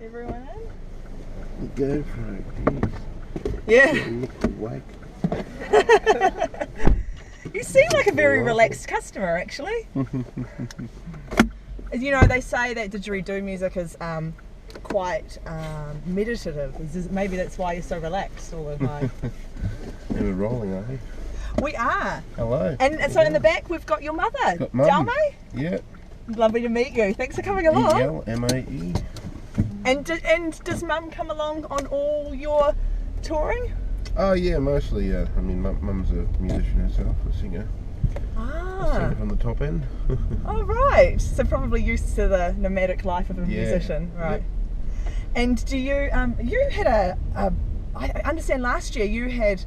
everyone in? Go for it, Yeah. Wake. You seem like a very relaxed customer, actually. You know, they say that didgeridoo music is quite meditative. Maybe that's why you're so relaxed all the time. We're rolling, aren't we? We are. Hello. And so in the back we've got your mother, Got Mum. Dalmay. Yeah. Lovely to meet you. Thanks for coming along. E-L-M-A-E. And does Mum come along on all your touring? Oh yeah, mostly. Yeah. I mean, Mum's a musician herself, a singer. A singer from the top end. Oh right. So probably used to the nomadic life of a musician, right? Yep. And do you you had I understand last year you had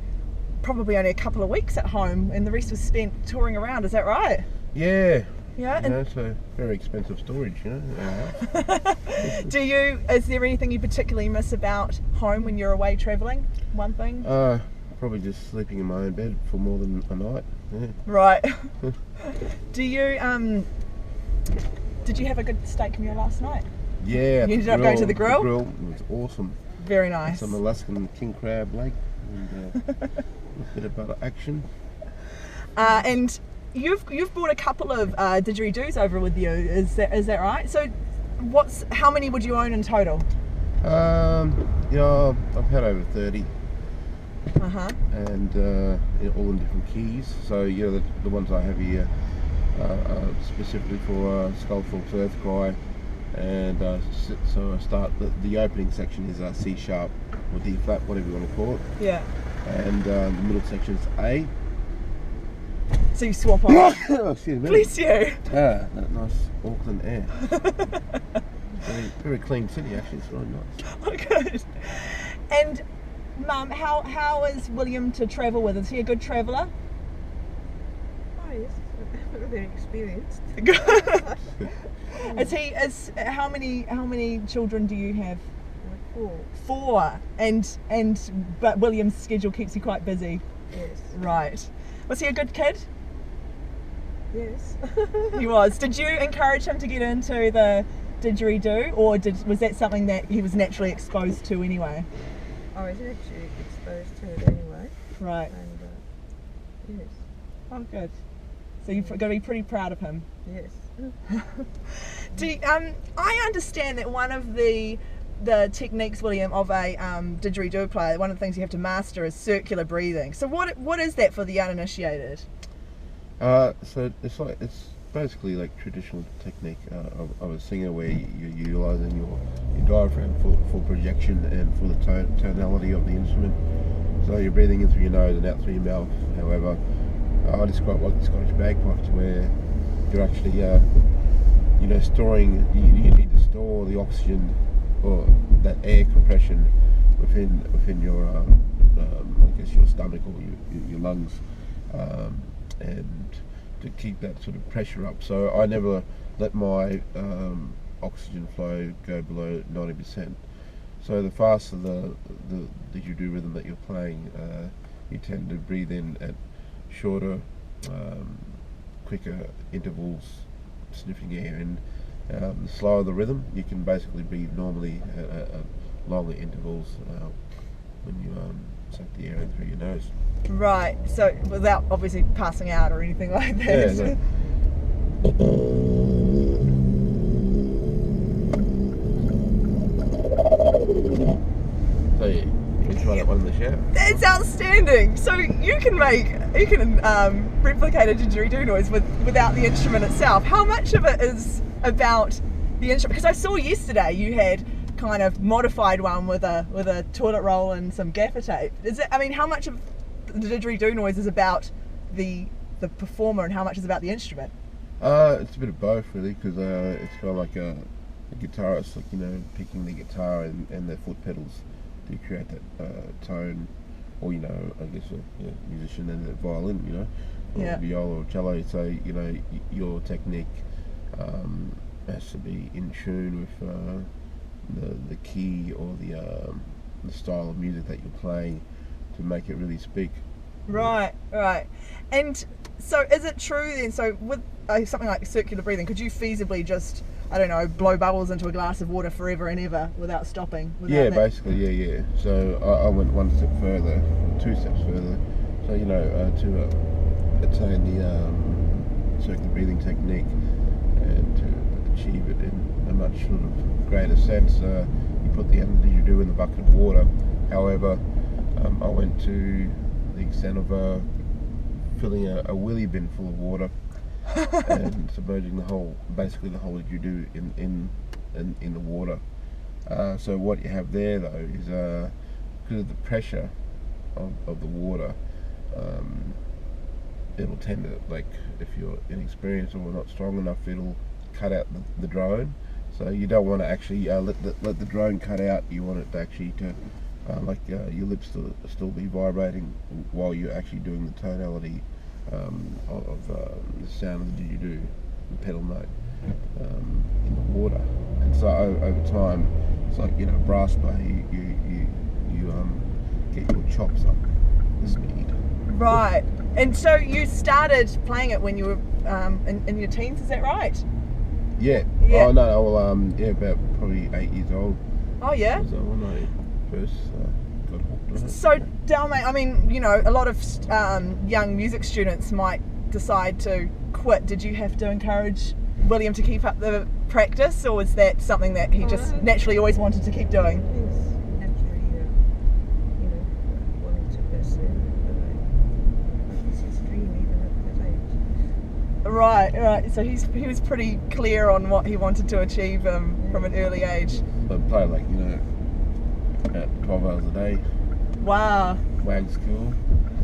probably only a couple of weeks at home and the rest was spent touring around, is that right? Yeah. Yeah. You know, so very expensive storage, you know. Is there anything you particularly miss about home when you're away travelling? One thing? Probably just sleeping in my own bed for more than a night. Yeah. Right. Do you did you have a good steak meal last night? Yeah. You ended up going to the grill? The grill was awesome. Very nice. Some Alaskan king crab leg and a bit of butter action. And you've brought a couple of didgeridoos over with you. Is that right? So how many would you own in total? Yeah, I've had over 30. And all in different keys. So yeah, the ones I have here are specifically for Skullfork's Earth Cry, and so I start the opening section is C sharp or D flat, whatever you want to call it. Yeah. And the middle section is A. So you swap off. Oh, excuse me. Bless you. That nice Auckland air. very, very clean city actually. It's really nice. Oh, good. And Mum, how is William to travel with? Is he a good traveller? Oh yes, very experienced. How many children do you have? 4. 4. But William's schedule keeps you quite busy. Yes. Right. Was he a good kid? Yes. He was. Did you encourage him to get into the didgeridoo, or was that something that he was naturally exposed to anyway? I was actually exposed to it anyway. Right. And yes. Oh, good. So you've got to be pretty proud of him. Yes. I understand that one of the techniques, William, of a didgeridoo player, one of the things you have to master is circular breathing. So what is that for the uninitiated? So it's basically like traditional technique of a singer where you're utilising your diaphragm for projection and for the tonality of the instrument. So you're breathing in through your nose and out through your mouth. However, I describe it like the Scottish bagpipes, where you're actually storing. You need to store the oxygen or that air compression within your I guess your stomach or your lungs, and to keep that sort of pressure up. So I never let my oxygen flow go below 90%. So the faster the didgeridoo rhythm that you're playing, you tend to breathe in at shorter, quicker intervals, sniffing air, and the slower the rhythm, you can basically breathe normally at longer intervals when you suck the air in through your nose. Right, so without obviously passing out or anything like that. Yeah, no. So yeah, you can try that one in the shower. That's outstanding. So you can replicate a didgeridoo noise without the instrument itself. How much of it is about the instrument? Because I saw yesterday you had kind of modified one with a toilet roll and some gaffer tape. How much of the didgeridoo noise is about the performer and how much is about the instrument? It's a bit of both really, because it's kind of like a guitarist, like, picking the guitar and their foot pedals to create that tone, or I guess a musician and a violin, or viola or cello. So your technique has to be in tune with the key or the style of music that you're playing to make it really speak. Right. And so is it true then, so with something like circular breathing, could you feasibly just I don't know, blow bubbles into a glass of water forever and ever without stopping. Yeah, basically, yeah. So I went one step further, 2 steps further. So to attain the circular breathing technique and to achieve it in a much sort of greater sense, you put the energy you do in the bucket of water. However, I went to the extent of filling a willy bin full of water and submerging basically the whole that you do in the water. So what you have there though is because of the pressure of the water, it'll tend to, like, if you're inexperienced or not strong enough, it'll cut out the drone. So you don't want to actually let the drone cut out. You want it to actually your lips still be vibrating while you're actually doing the tonality of the sound that you do, the pedal note in the water. And so over time, it's like, brass player, you get your chops up the speed. Right. And so you started playing it when you were in your teens, is that right? Yeah. Oh no. Well, about probably 8 years old. Oh yeah. Was when I first got hooked on it. So, Dalmate, I mean, a lot of young music students might decide to quit. Did you have to encourage William to keep up the practice, or was that something that he just naturally always wanted to keep doing? He's naturally, wanting to pursue, but it's his dream even at that age. Right. So he was pretty clear on what he wanted to achieve from an early age. I play about 12 hours a day. Wow. Wag school.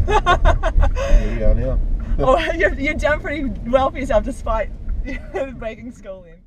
Here we are now. Oh, you've done pretty well for yourself despite breaking school then.